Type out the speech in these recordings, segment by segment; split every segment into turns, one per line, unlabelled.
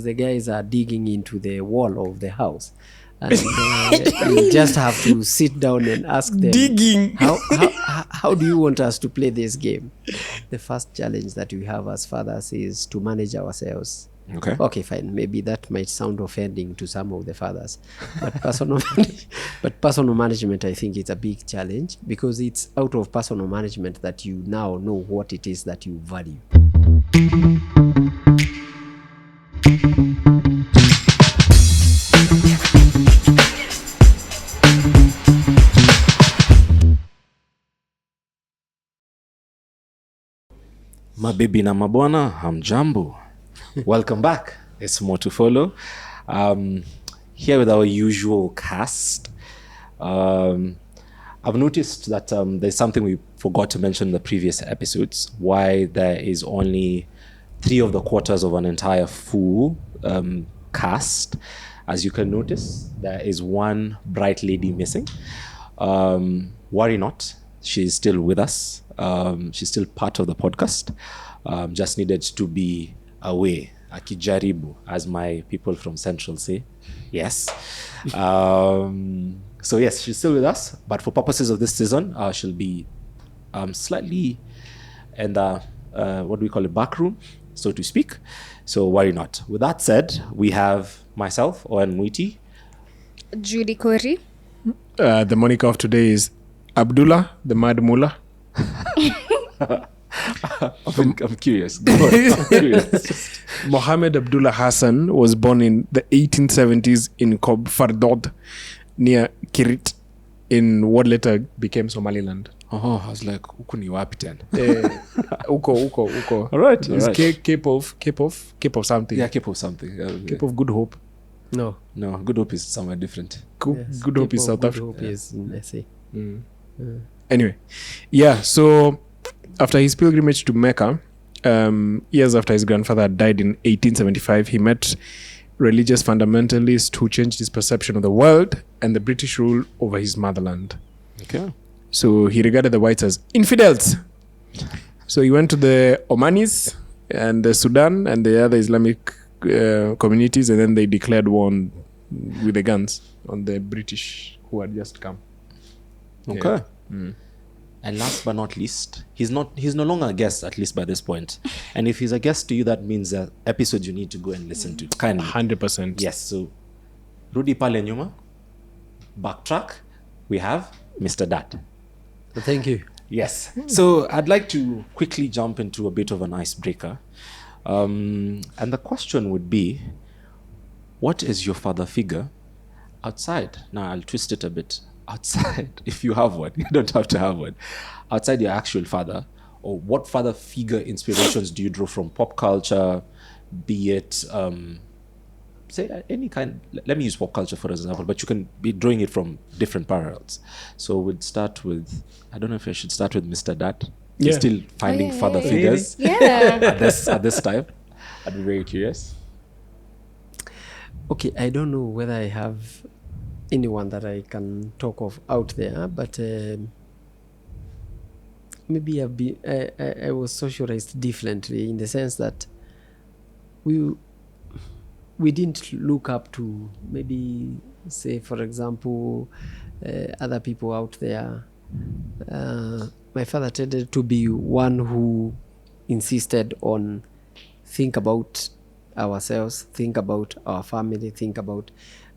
the guys are digging into the wall of the house. And you just have to sit down and ask them,
digging.
How do you want us to play this game? The first challenge that we have as fathers is to manage ourselves. Okay, fine. Maybe that might sound offending to some of the fathers, but personal management, I think, it's a big challenge, because it's out of personal management that you now know what it is that you value.
Mabibi na mabwana, hamjambo. Welcome back. It's more to follow. Here with our usual cast. I've noticed that there's something we forgot to mention in the previous episodes, why there is only 3 of the quarters of an entire full cast. As you can notice, there is one bright lady missing. Worry not, she's still with us. She's still part of the podcast. Just needed to be away. Akijaribu, as my people from Central say. Yes. So yes, she's still with us, but for purposes of this season, she'll be slightly in the what do we call it, back room, so to speak. So worry not. With that said, we have myself, Owen Mwiti,
Judy Kori.
The moniker of today is Abdullah, the Mad Mullah.
I'm curious. Go on. I'm curious.
Mohammed Abdullah Hassan was born in the 1870s in Kob Fardod, near Kirit, in what later became Somaliland.
Oh, I was like, huku ni wapi tena?
Uko.
All right.
It's Cape of something.
Yeah, Cape of something.
Cape of Good Hope.
No,
Good Hope is somewhere different.
yes,
Good Hope is South
Good
Africa.
Hope is in SA.
Anyway, yeah, so after his pilgrimage to Mecca, years after his grandfather died in 1875, he met religious fundamentalists who changed his perception of the world and the British rule over his motherland.
Okay.
So he regarded the whites as infidels. So he went to the Omanis and the Sudan and the other Islamic communities, and then they declared war with the guns on the British who had just come.
Okay. Yeah. And last but not least, he's no longer a guest, at least by this point. And if he's a guest to you, that means that episodes you need to go and listen to. Kindly.
100%.
Yes. So, Rudi pale nyuma, backtrack, we have Mr. Dad.
Thank you.
Yes. So I'd like to quickly jump into a bit of an icebreaker. And the question would be, what is your father figure outside? Now, I'll twist it a bit. Outside, if you have one, you don't have to have one. Outside your actual father, or what father figure inspirations do you draw from pop culture, be it, say any kind, let me use pop culture for example, but you can be drawing it from different parallels. So we'd start with, I don't know if I should start with Mr. Dad.
Yeah.
He's still finding father figures
Yeah.
at this time. I'd be very curious.
Okay, I don't know whether I have anyone that I can talk of out there, but maybe I was socialized differently, in the sense that we didn't look up to, maybe, say, for example, other people out there. My father tended to be one who insisted on think about ourselves, think about our family,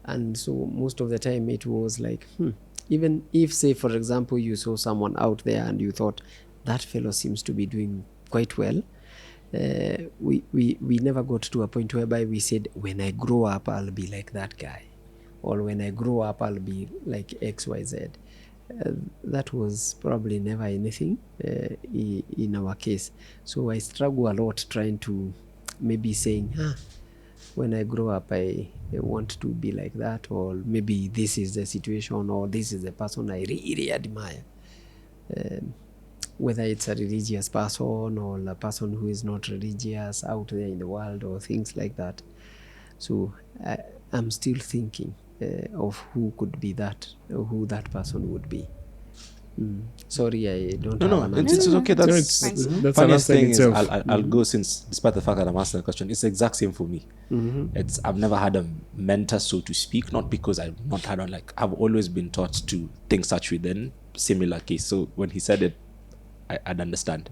and so most of the time it was like, even if, say, for example, you saw someone out there and you thought that fellow seems to be doing quite well, we never got to a point whereby we said, when I grow up I'll be like that guy, or when I grow up I'll be like XYZ. That was probably never anything in our case. So I struggle a lot trying to maybe saying, when I grow up I want to be like that, or maybe this is the situation, or this is the person I really admire. Whether it's a religious person or a person who is not religious out there in the world, or things like that. So I'm still thinking of who could be that, or who that person would be. Sorry, I don't
No,
have
no,
an
it's,
answer.
it's okay.
No,
That's
it's,
the
that's
funniest
an answer in
thing is
itself.
I'll go, since despite the fact that I'm asking the question, it's the exact same for me. It's I've never had a mentor, so to speak, not because I've not had one. Like I've always been taught to think such within similar case. So when he said it, I'd understand.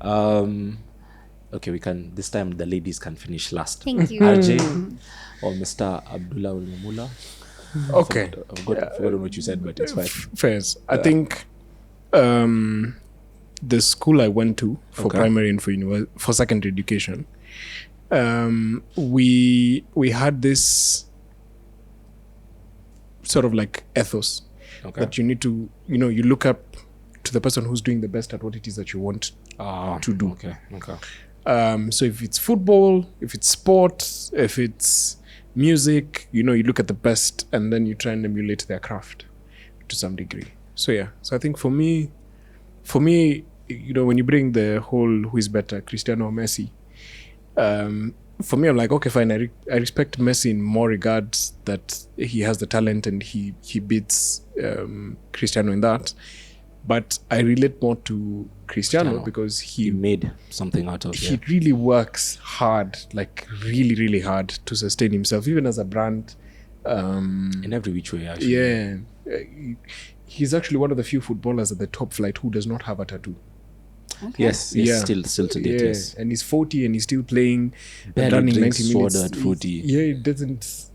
Okay, we can this time the ladies can finish last.
Thank you.
RJ or Mr. Abdullah Ulmula.
Okay.
I've forgotten what you said, but it's fine.
Fairs. I think the school I went to for
Okay.
primary and for secondary education, we had this sort of like ethos
Okay.
that you need to, you look up to the person who's doing the best at what it is that you want to do.
Okay.
So if it's football, if it's sport, if it's music, you look at the best and then you try and emulate their craft to some degree. So yeah, so I think for me, when you bring the whole who is better, Cristiano or Messi, for me, I'm like, okay, fine. I respect Messi in more regards that he has the talent and he beats Cristiano in that. But I relate more to Cristiano because
He made something out of
he
it.
really works hard, like really, really hard to sustain himself, even as a brand.
In every which way, actually.
Yeah. He's actually one of the few footballers at the top flight who does not have a tattoo.
Yes.
Yeah.
Still to date,
Yeah.
yes.
And he's 40 and he's still playing and
Barely
running
drinks
90 minutes.
soda at 40.
Yeah, it doesn't,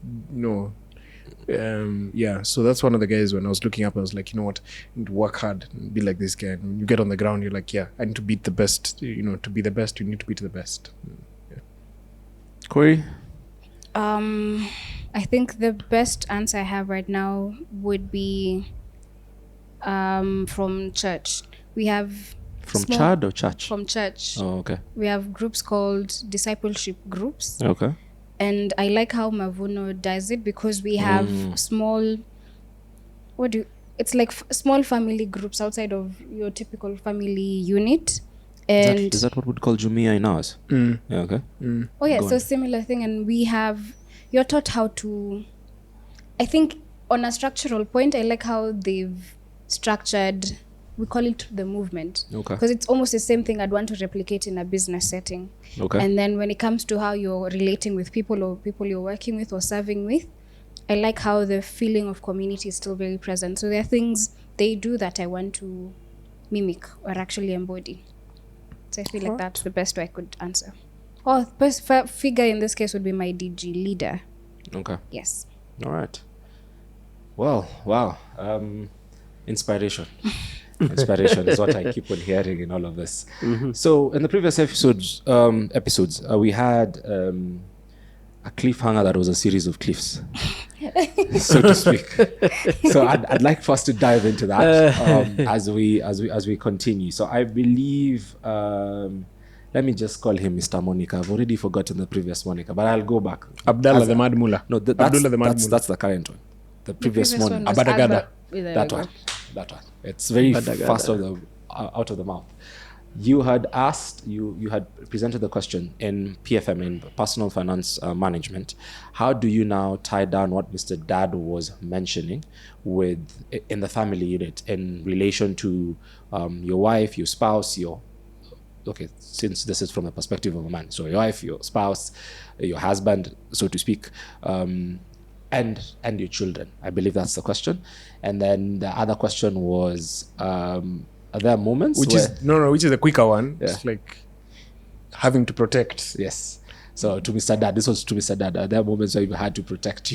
yeah, so that's one of the guys when I was looking up, I was like, you know what, I need to work hard and be like this guy. And when you get on the ground, you're like, yeah, I need to beat the best. To be the best, you need to beat the best.
Corey?
I think the best answer I have right now would be from church. We have
From
small-
Chad or Church?
From church.
Oh, okay.
We have groups called discipleship groups.
Okay.
And I like how Mavuno does it because we have small, it's like small family groups outside of your typical family unit. And
Is that what we'd call Jumia in ours? Yeah, okay.
oh yeah,
Go
so
on.
similar thing. And you're taught how to, I think on a structural point, I like how they've structured, we call it the movement.
Okay.
Because it's almost the same thing I'd want to replicate in a business setting.
Okay.
And then when it comes to how you're relating with people or people you're working with or serving with, I like how the feeling of community is still very present. So there are things they do that I want to mimic or actually embody. So I feel like that's the best way I could answer. Oh, the best figure in this case would be my DG leader.
Okay.
Yes.
All right. Well, wow. Inspiration. Inspiration is what I keep on hearing in all of this. So in the previous episodes, we had a cliffhanger that was a series of cliffs, so to speak. So I'd like for us to dive into that as we continue. So I believe. Let me just call him Mr. Monica. I've already forgotten the previous Monica, but I'll go back.
Abdallah the Mad Mullah.
No,
Abdullah the Mad Mullah.
that's the current one. The previous one.
was
Abadagada.
Alba with a-
That one. It's very
Badagada.
fast out of the mouth. You had asked, you had presented the question in PFM, in personal finance management. How do you now tie down what Mr. Dad was mentioning in the family unit in relation to your wife, your spouse, since this is from the perspective of a man, so your wife, your spouse, your husband, so to speak, and your children. I believe that's the question. And then the other question was, are there moments
Which
where,
is the quicker one.
Yeah.
It's like having to protect.
yes. So to Mr. Dad, this was to Mr. Dad. Are there moments where you had to protect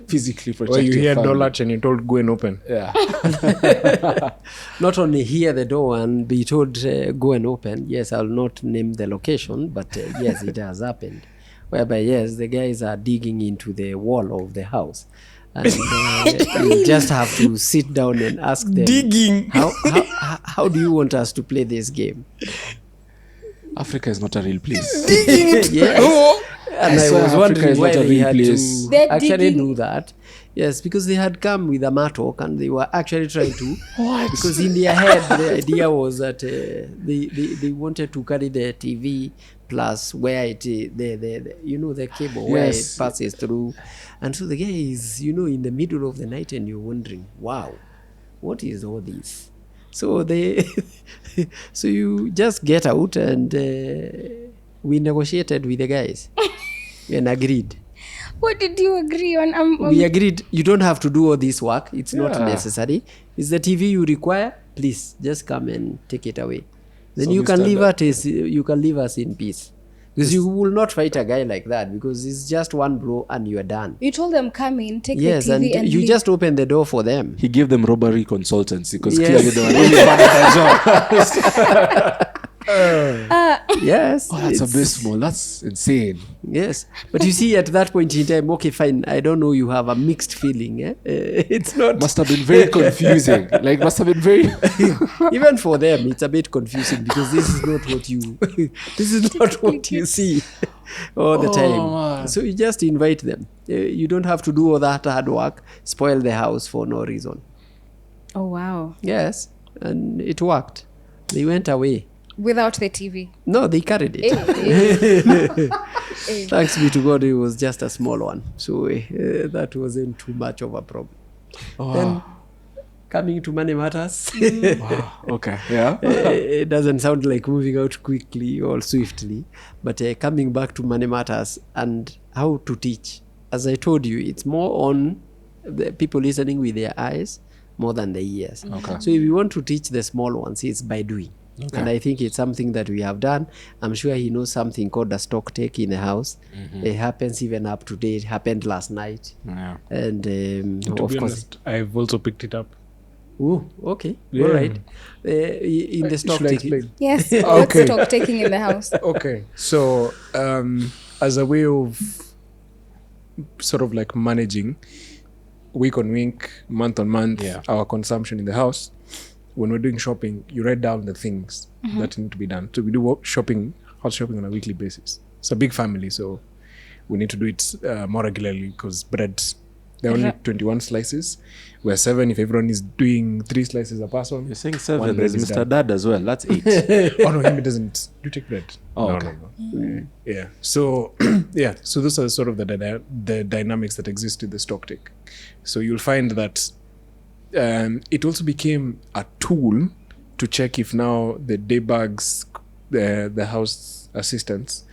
physically protect
Where you
your
hear
family?
door latch and you're told go and open.
Yeah.
Not only hear the door and be told go and open. Yes, I'll not name the location, but yes, it has happened. Whereby yes, the guys are digging into the wall of the house, and you just have to sit down and ask them,
Digging.
How do you want us to play this game?
Africa is not a real place.
Yes. And
I
I
swear
was
Africa
wondering
is
why
not a
they
real
had
place.
to
They're
actually
digging.
do that. Yes, because they had come with a mattock and they were actually trying to. What? Because in their head, the idea was that they wanted to carry the TV plus where the cable where
Yes.
it passes through. And so the guy is, in the middle of the night and you're wondering, wow, what is all this? So they, so you just get out, and we negotiated with the guys and agreed.
What did you agree on?
We agreed you don't have to do all this work. It's not
Yeah.
necessary. It's the TV you require. Please just come and take it away. Then
So
you can
Mr.
leave
Dad-
you can leave us in peace. Because you will not fight a guy like that, because it's just one blow and you are done.
You told them come in, take
Yes,
the TV,
and
and
you
leave.
just open the door for them.
He gave them robbery consultancy because
Yes.
clearly they were really bad at their job.
Yes.
Oh, that's
it's-
abysmal. That's insane.
Yes. But you see, at that point in time, okay, fine. I don't know, you have a mixed feeling. It's not.
Must have been very confusing. Like, must have been very.
Even for them, it's a bit confusing, because this is not what you this is not what you see all the time.
man.
So you just invite them. You don't have to do all that hard work, spoil the house for no reason.
Oh wow!
Yes, and it worked. They went away.
Without the TV.
No, they carried it. Thanks be to God, it was just a small one, so that wasn't too much of a problem. Then coming to money matters.
Okay. Yeah.
It doesn't sound like moving out quickly or swiftly, but coming back to money matters and how to teach. As I told you, it's more on the people listening with their eyes more than the ears.
Okay.
So if you want to teach the small ones, it's by doing. And I think it's something that we have done. I'm sure he knows something called a stock take in the house. It happens even up to date. It happened last night.
Yeah.
And
To
of
be
course,
honest, I've also picked it up.
oh, okay,
Yeah.
all right. In the stock
Should I
take,
explain?
Yes.
Okay.
What's stock taking in the house?
Okay, so as a way of sort of like managing week on week, month on month,
Yeah.
our consumption in the house, when we're doing shopping, you write down the things that need to be done. So we do shopping, house shopping on a weekly basis. It's a big family, so we need to do it more regularly, because bread, there are only 21 slices. We're 7. If everyone is doing 3 slices a person,
You're saying
one
7.
bread
There's
is
Mr.
done.
Dad as well. That's 8.
Oh no, him doesn't. Do you take bread?
Oh,
no,
okay.
no. Yeah. So yeah. So those are sort of the dynamics that exist in the stock take. So you'll find that it also became a tool to check if now the day bags, the house assistants,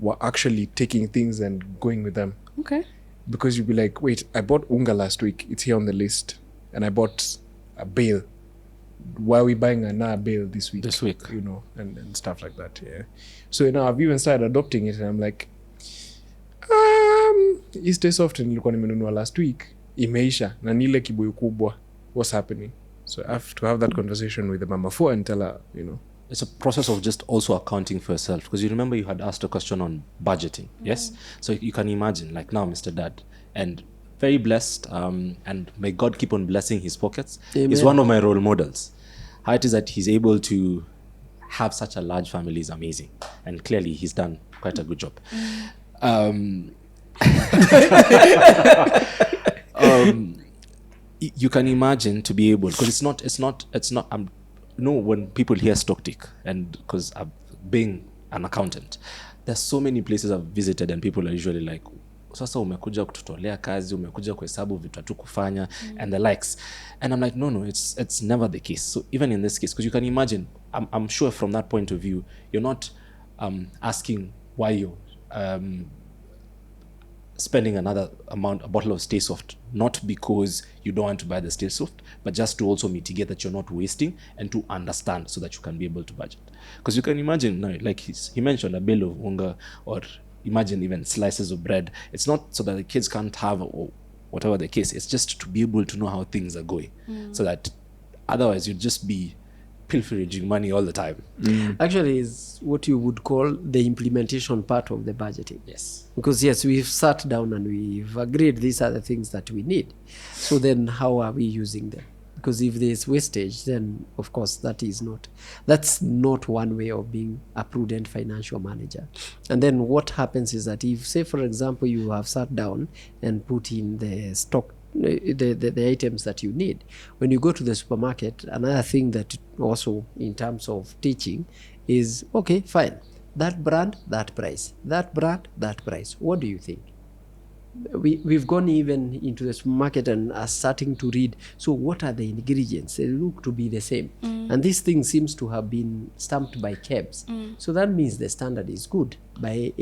were actually taking things and going with them.
Okay.
Because you'd be like, wait, I bought unga last week. It's here on the list, and I bought a bale. Why are we buying another bale this week?
This week.
You know, and stuff like that. Yeah. So now I've even started adopting it, and I'm like, hii stay soft nilikuwa nimenunua last week imeisha na nile kibuyu kubwa. What's happening? So I have to have that conversation with the mama for and tell her, you know.
It's a process of just also accounting for yourself, because you remember you had asked a question on budgeting. Yes. So you can imagine, like now, Mr. Dad, and very blessed, and may God keep on blessing his pockets.
Amen.
He's one of my role models. How it is that he's able to have such a large family is amazing, and clearly he's done quite a good job. You can imagine to be able, because it's not when people hear stock take, and because being an accountant, there's so many places I've visited and people are usually like, sasa umekuja kututolea kazi, umekuja kuhesabu vitu tu kufanya and the likes, and I'm like, no, it's never the case. So even in this case, because you can imagine, I'm sure from that point of view, you're not asking why you're spending another amount, a bottle of Stay Soft, not because you don't want to buy the Stay Soft, but just to also mitigate that you're not wasting and to understand so that you can be able to budget. Because you can imagine, no, like he mentioned, a bale of unga, or imagine even slices of bread. It's not so that the kids can't have, or whatever the case. It's just to be able to know how things are going, so that otherwise you'd just be pilfering money all the time.
actually is what you would call the implementation part of the budgeting.
Yes.
Because yes, we've sat down and we've agreed these are the things that we need. So then how are we using them? Because if there's wastage, then of course that's not one way of being a prudent financial manager. And then what happens is that if, say for example, you have sat down and put in the stock, the items that you need, when you go to the supermarket, another thing that also in terms of teaching is, okay, fine, that brand, that price, that brand, that price, what do you think? we've gone even into the supermarket and are starting to read, so what are the ingredients? They look to be the same. And this thing seems to have been stamped by KEBS. So that means the standard is good by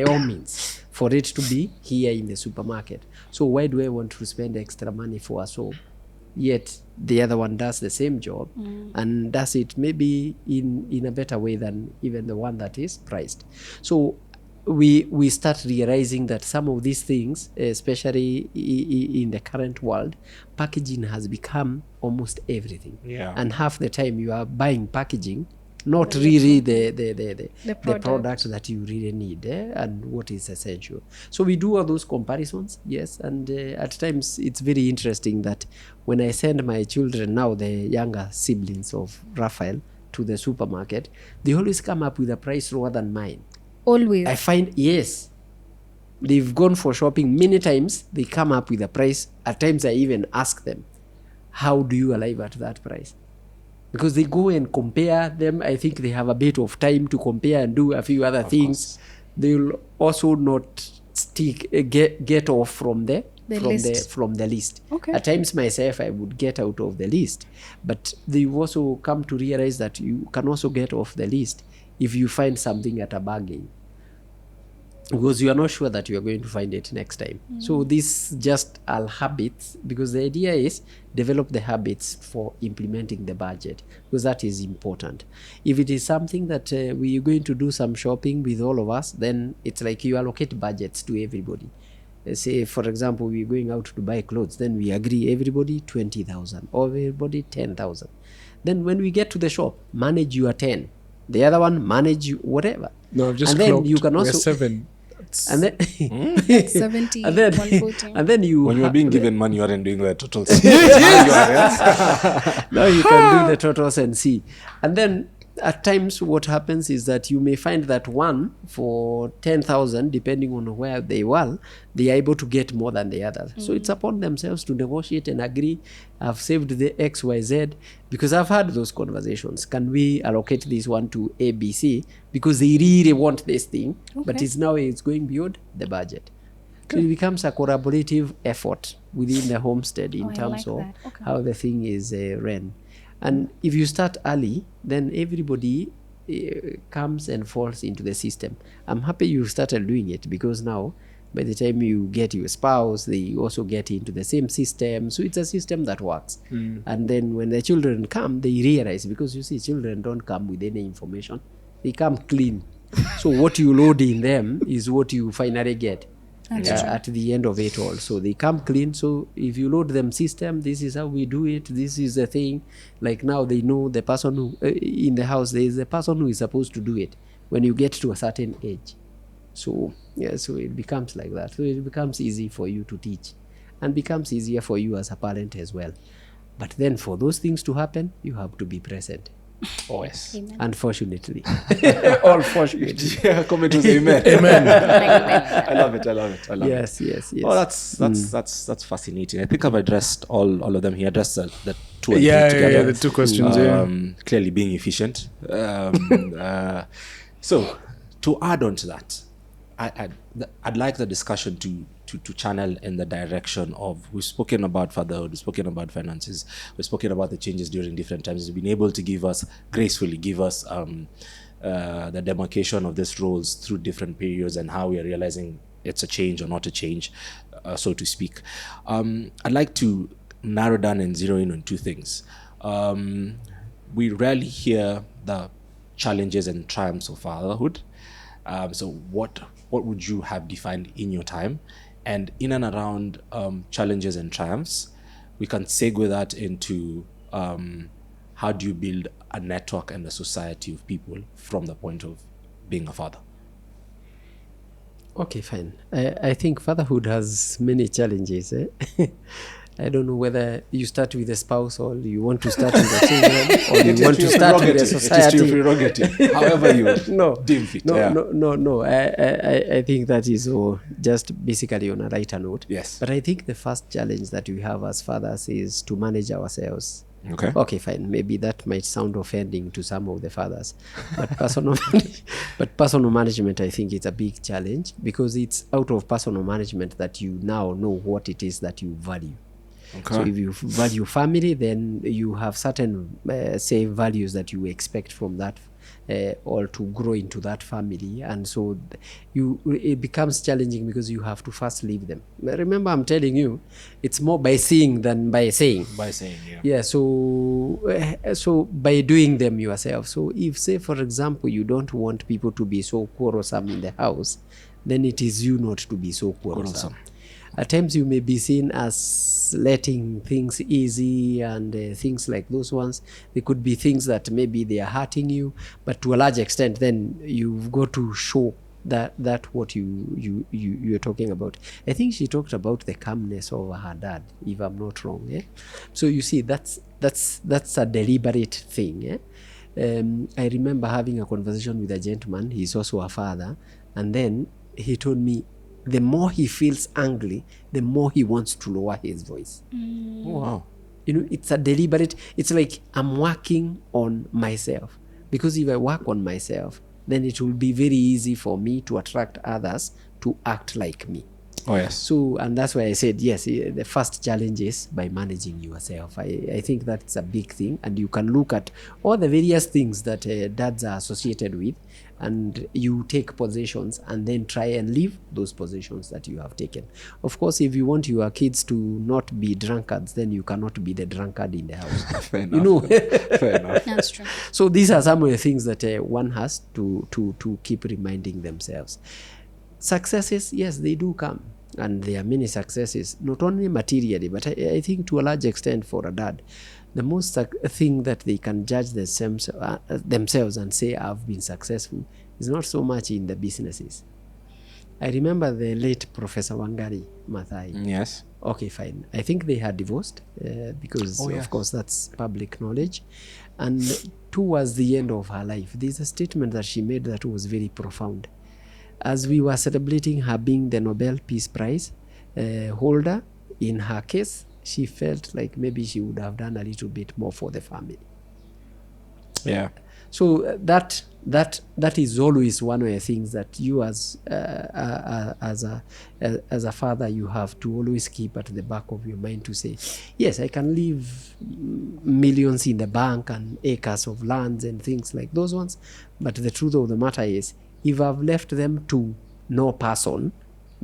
all means for it to be here in the supermarket. So why do I want to spend extra money for a soap? Yet the other one does the same job and does it maybe in a better way than even the one that is priced. So we start realizing that some of these things, especially in the current world, packaging has become almost everything.
Yeah.
And half the time you are buying packaging, not really the product that you really need and what is essential. So we do all those comparisons, yes. And at times it's very interesting that when I send my children now, the younger siblings of Raphael, to the supermarket, they always come up with a price lower than mine.
Always.
I find, yes, they've gone for shopping many times, they come up with a price. At times I even ask them, how do you arrive at that price? Because they go and compare them. I think they have a bit of time to compare and do a few other things. They'll also not get off from the list.
Okay.
At times myself, I would get out of the list, but they also come to realize that you can also get off the list if you find something at a bargain, because you are not sure that you are going to find it next time. So this just are habits, because the idea is develop the habits for implementing the budget, because that is important. If it is something that we are going to do some shopping with all of us, then it's like you allocate budgets to everybody. Say, for example, we're going out to buy clothes, then we agree everybody 20,000 or everybody 10,000. Then when we get to the shop, manage your 10. The other one manage whatever.
No, I've just
and then
clocked.
you can
We're
also
7.
and then
70,
and then
140.
and then you
When you are being given money, you aren't doing the totals.
now you can do the totals and see. And then at times what happens is that you may find that one for 10,000, depending on where they are able to get more than the other. So it's upon themselves to negotiate and agree. I've saved the XYZ, because I've had those conversations. Can we allocate this one to ABC, because they really want this thing, but it's going beyond the budget. So it becomes a collaborative effort within the homestead in terms of how the thing is ran. And if you start early, then everybody comes and falls into the system. I'm happy you started doing it, because now by the time you get your spouse, they also get into the same system. So it's a system that works. And then when the children come, they realize, because you see, children don't come with any information. They come clean. So what you load in them is what you finally get at the end of it all. So they come clean. So if you load them system, this is how we do it, this is the thing. Like now they know the person who in the house, there is a person who is supposed to do it when you get to a certain age. So so it becomes like that. So it becomes easy for you to teach, and becomes easier for you as a parent as well. But then for those things to happen, you have to be present.
Oh, yes.
Amen.
Unfortunately. All fortunately.
Yeah, comment was amen.
Amen.
I love it.
Yes.
Oh, that's fascinating. I think I've addressed all of them. He addressed the two and
Yeah,
three together.
the two questions.
Clearly being efficient. So to add on to that, I'd like the discussion to channel in the direction of, we've spoken about fatherhood, we've spoken about finances, we've spoken about the changes during different times. You've been able to gracefully give us the demarcation of these roles through different periods, and how we are realizing it's a change or not a change, so to speak. I'd like to narrow down and zero in on two things. We rarely hear the challenges and triumphs of fatherhood. So what would you have defined in your time? And in and around challenges and triumphs, we can segue that into how do you build a network and a society of people from the point of being a father?
Okay, fine. I think fatherhood has many challenges. I don't know whether you start with the spouse or you want to start with the children or you want to start with the society.
It is your prerogative. However you
No,
deem fit.
no,
Yeah.
no. I think that is just basically on a lighter note.
Yes.
But I think the first challenge that we have as fathers is to manage ourselves.
Okay.
Okay, fine. Maybe that might sound offending to some of the fathers, but personal management, I think it's a big challenge, because it's out of personal management that you now know what it is that you value.
Okay.
So if you value family, then you have certain say values that you expect from that or to grow into that family, and so it becomes challenging because you have to first live them. Remember, I'm telling you, it's more by seeing than by saying.
By saying, yeah.
Yeah, so by doing them yourself. So if, say, for example, you don't want people to be so quarrelsome in the house, then it is you not to be so quarrelsome. At times you may be seen as letting things easy and things like those ones. They could be things that maybe they are hurting you, but to a large extent, then you've got to show that what you're talking about. I think she talked about the calmness of her dad, if I'm not wrong. Yeah? So you see, that's a deliberate thing. Yeah? I remember having a conversation with a gentleman. He's also a father, and then he told me, the more he feels angry, the more he wants to lower his voice.
Oh, wow.
You know, it's a deliberate, it's like I'm working on myself. Because if I work on myself, then it will be very easy for me to attract others to act like me.
Oh, yes.
So, and that's why I said, yes, the first challenge is by managing yourself. I think that's a big thing. And you can look at all the various things that dads are associated with, and you take positions and then try and live those positions that you have taken. Of course, if you want your kids to not be drunkards, then you cannot be the drunkard in the house.
Fair enough.
You know.
Fair enough.
That's true.
So these are some of the things that one has to keep reminding themselves. Successes, yes, they do come, and there are many successes, not only materially, but I think to a large extent for a dad, the most thing that they can judge themselves and say, I've been successful, is not so much in the businesses. I remember the late Professor Wangari Maathai.
Yes.
Okay, fine. I think they had divorced because,
yes.
of course, that's public knowledge. And towards the end of her life, there's a statement that she made that was very profound. As we were celebrating her being the Nobel Peace Prize holder, in her case, she felt like maybe she would have done a little bit more for the family.
Yeah.
So that is always one of the things that you as a father, you have to always keep at the back of your mind to say, yes, I can leave millions in the bank and acres of lands and things like those ones, but the truth of the matter is, if I've left them to no person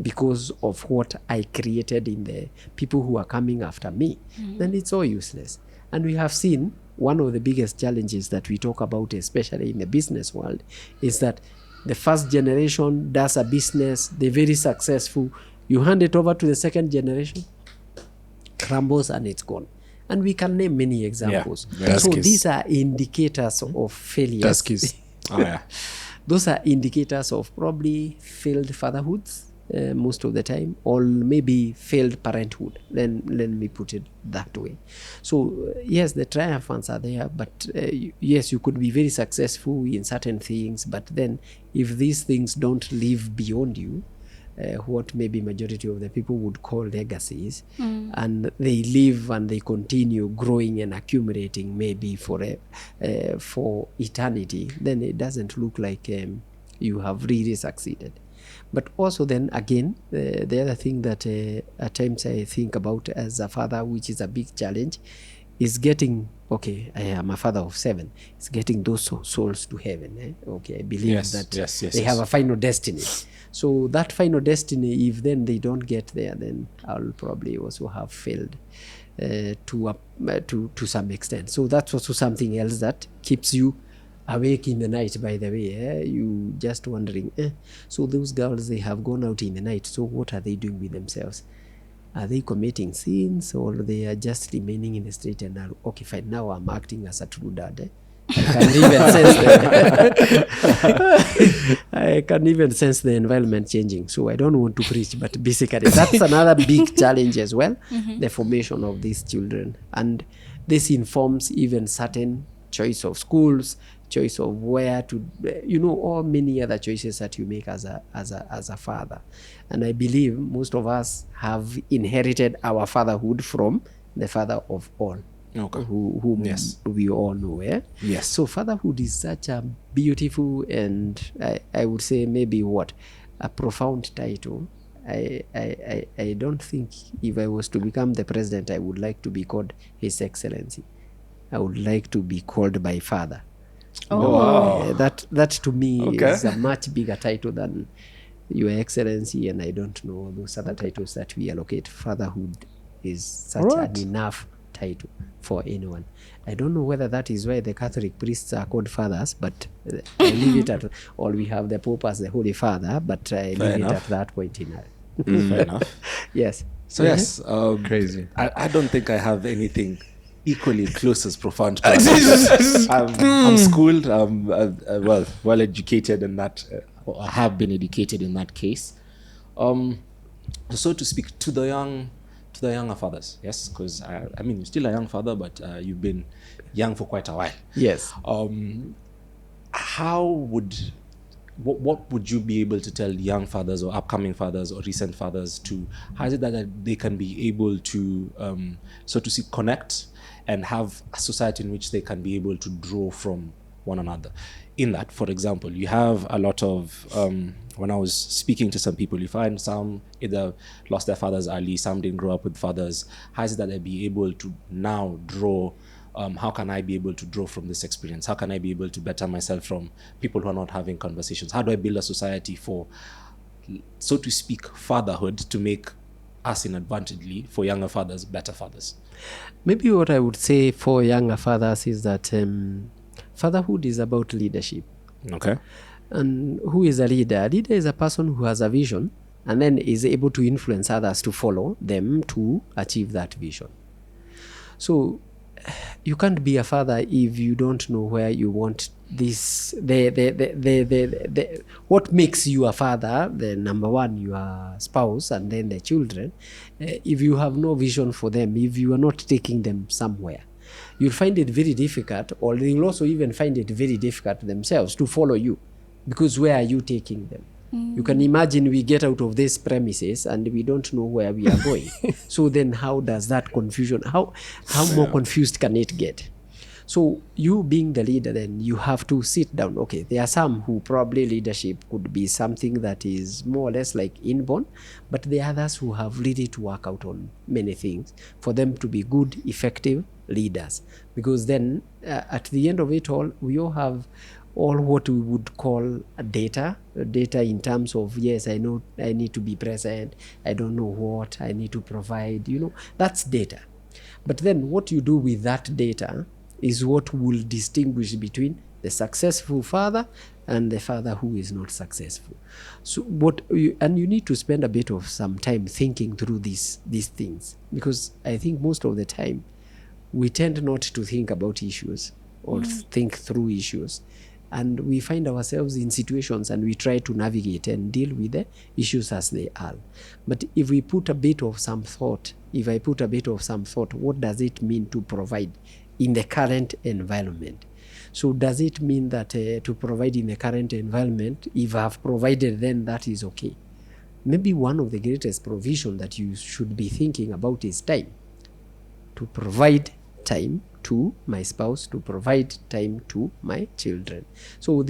because of what I created in the people who are coming after me, then it's all useless. And we have seen one of the biggest challenges that we talk about, especially in the business world, is that the first generation does a business, they're very successful. You hand it over to the second generation, crumbles and it's gone. And we can name many examples.
Yeah.
So these are indicators of failures.
Tuskies.
Oh, yeah.
Those are indicators of probably failed fatherhoods most of the time, or maybe failed parenthood. Then let me put it that way. So yes, the triumphs are there, but yes, you could be very successful in certain things, but then if these things don't live beyond you, what maybe majority of the people would call legacies, and they live and they continue growing and accumulating maybe for eternity, then it doesn't look like you have really succeeded. But also then again, the other thing that at times I think about as a father, which is a big challenge, is getting, okay, I am a father of 7, is getting those souls to heaven. Okay, I believe they have a final destiny. So that final destiny, if then they don't get there, then I'll probably also have failed to some extent. So that's also something else that keeps you awake in the night, by the way. You just wondering, so those girls, they have gone out in the night, so what are they doing with themselves? Are they committing sins, or they are just remaining in the straight and narrow? Okay, fine, now I'm acting as a true dad. I can even sense the environment changing. So I don't want to preach, but basically that's another big challenge as well, the formation of these children. And this informs even certain choice of schools, choice of where to, or many other choices that you make as a father. And I believe most of us have inherited our fatherhood from the father of all.
Okay.
Whom
Yes.
we all know.
Yes.
So fatherhood is such a beautiful and I would say maybe a profound title. I don't think if I was to become the president, I would like to be called His Excellency. I would like to be called by father.
Oh.
That to me
Okay.
is a much bigger title than Your Excellency, and I don't know those other titles that we allocate. Fatherhood is such an enough title for anyone. I don't know whether that is why the Catholic priests are called fathers, but I leave it at, or we have the Pope as the Holy Father, but I leave it at that point in
Fair enough.
Yes.
So yes,
Crazy.
I don't think I have anything equally close as profound to that. I'm schooled, well educated in that, or I have been educated in that case. So to speak, to the younger fathers, yes, because I mean, you're still a young father, but you've been young for quite a while.
Yes.
What would you be able to tell young fathers or upcoming fathers or recent fathers how is it that they can be able to, so to speak, connect and have a society in which they can be able to draw from one another? In that, for example, you have a lot of, when I was speaking to some people, you find some either lost their fathers early, some didn't grow up with fathers. How is it that they be able to now draw? How can I be able to draw from this experience? How can I be able to better myself from people who are not having conversations? How do I build a society for, so to speak, fatherhood to make us inadvertently, for younger fathers, better fathers?
Maybe what I would say for younger fathers is that fatherhood is about leadership.
Okay.
And who is a leader? A leader is a person who has a vision and then is able to influence others to follow them to achieve that vision. So you can't be a father if you don't know where you want this. What makes you a father? The number one, your spouse, and then the children. If you have no vision for them, if you are not taking them somewhere, you'll find it very difficult, or they will also even find it very difficult themselves to follow you, because where are you taking them? You can imagine we get out of these premises and we don't know where we are going. So then how does that confusion, how more confused can it get? So you being the leader, then you have to sit down. Okay, there are some who probably leadership could be something that is more or less like inborn, but there are others who have really to work out on many things for them to be good, effective leaders. Because then at the end of it all, we all have all what we would call data in terms of, yes, I know I need to be present, I don't know what I need to provide, that's data. But then what you do with that data is what will distinguish between the successful father and the father who is not successful. So and you need to spend a bit of some time thinking through these things, because I think most of the time we tend not to think about issues or think through issues. And we find ourselves in situations and we try to navigate and deal with the issues as they are. But if we put a bit of some thought, what does it mean to provide in the current environment? So does it mean that to provide in the current environment, if I have provided, then that is okay? Maybe one of the greatest provision that you should be thinking about is time. To provide time to my spouse, to provide time to my children. So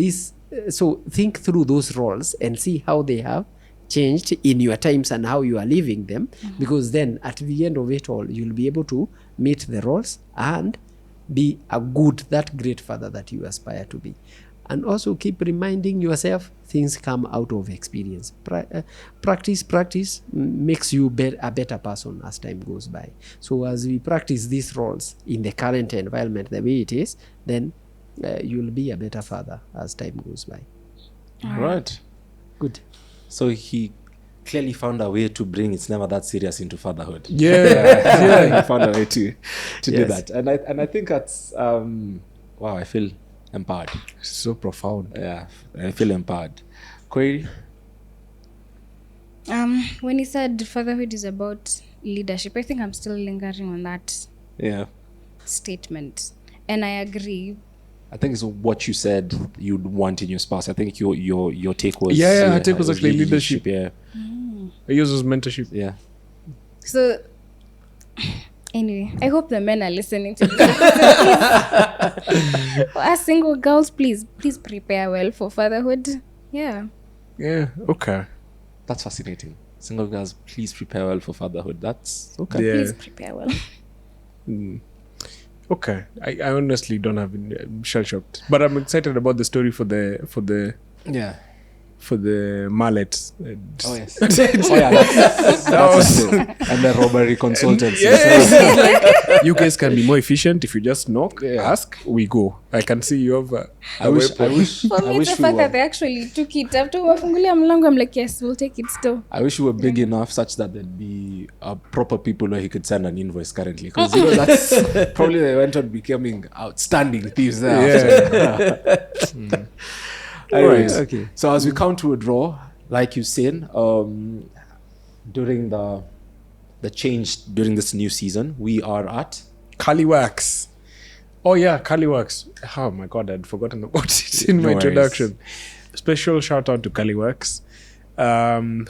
think through those roles and see how they have changed in your times and how you are living them, because then at the end of it all, you'll be able to meet the roles and be that great father that you aspire to be. And also keep reminding yourself, things come out of experience. Practice makes you a better person as time goes by. So as we practice these roles in the current environment the way it is, then you'll be a better father as time goes by.
All right.
Good.
So he clearly found a way to bring It's Never That Serious into fatherhood.
Yeah.
He found a way to do that. And I think that's, wow, I feel Empowered.
So profound.
Yeah, I feel empowered. Query?
When he said fatherhood is about leadership, I think I'm still lingering on that
Yeah.
statement, and I agree.
I think it's what you said you'd want in your spouse. I think your take was
Her take was actually leadership.
Yeah.
Yours was mentorship.
Yeah.
So anyway, I hope the men are listening to this. For us single girls, please prepare well for fatherhood. Yeah.
Yeah. Okay.
That's fascinating. Single girls, please prepare well for fatherhood. That's okay.
Yeah.
Please prepare well.
Okay. I honestly don't have shell shocked, but I'm excited about the story for the
Yeah.
mallet.
Oh yes. That's and the robbery consultants.
You guys can be more efficient if you just knock, ask, we go. I can see you have
I wish
For me, it's the fact that they actually took it after wafungulia mlango. I'm like, yes, we'll take it still.
I wish we were big enough such that there'd be proper people where he could send an invoice currently, because that's probably they went on becoming outstanding thieves there. Anyways,
Okay.
so as we come to a draw, like you've seen, during the change during this new season, we are at
Caliwax. Oh yeah, Caliwax. Oh my god, I'd forgotten about it in my
No worries.
introduction. Special shout out to Caliwax,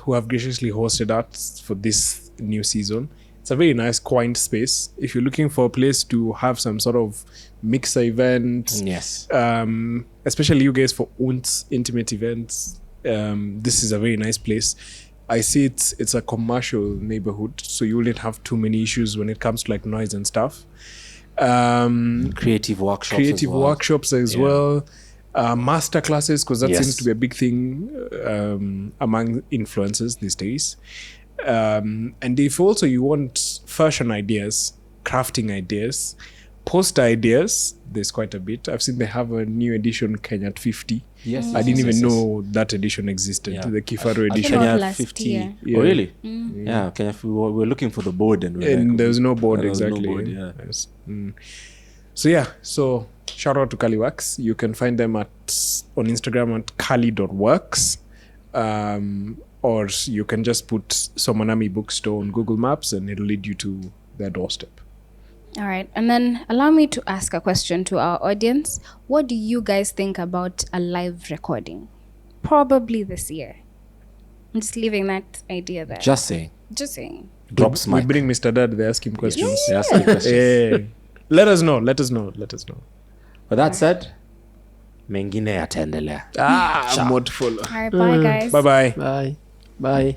who have graciously hosted us for this new season. It's a very nice, quaint space. If you're looking for a place to have some sort of mixer event,
yes,
especially you guys for intimate events, this is a very nice place. I see it's a commercial neighborhood, so you wouldn't have too many issues when it comes to like noise and stuff.
creative workshops
as well. Master classes, because that
Yes.
seems to be a big thing among influencers these days. And if also you want fashion ideas, crafting ideas, poster ideas, there's quite a bit. I've seen they have a new edition, Kenya at 50.
Yes,
I didn't
yes,
even
yes,
know that edition existed,
Yeah.
the Kifaru
I
edition.
think
Kenya
last
50.
year.
Yeah.
Oh, really? Yeah, Kenya. We were looking for the board, and
There's no board,
there was no
exactly.
board, yeah.
Yes. So shout out to Caliwax. You can find them on Instagram at cali.works. Or you can just put Somanami Bookstore on Google Maps and it'll lead you to their doorstep.
All right. And then allow me to ask a question to our audience. What do you guys think about a live recording? Probably this year. I'm just leaving that idea there.
Just saying. Drops
We
mic.
bring Mr. Dad, they ask him questions.
They ask me questions.
Hey, let us know.
With that said, mengine yataendelea.
More to follow.
All right. Bye, guys.
Bye-bye.
Bye. Bye.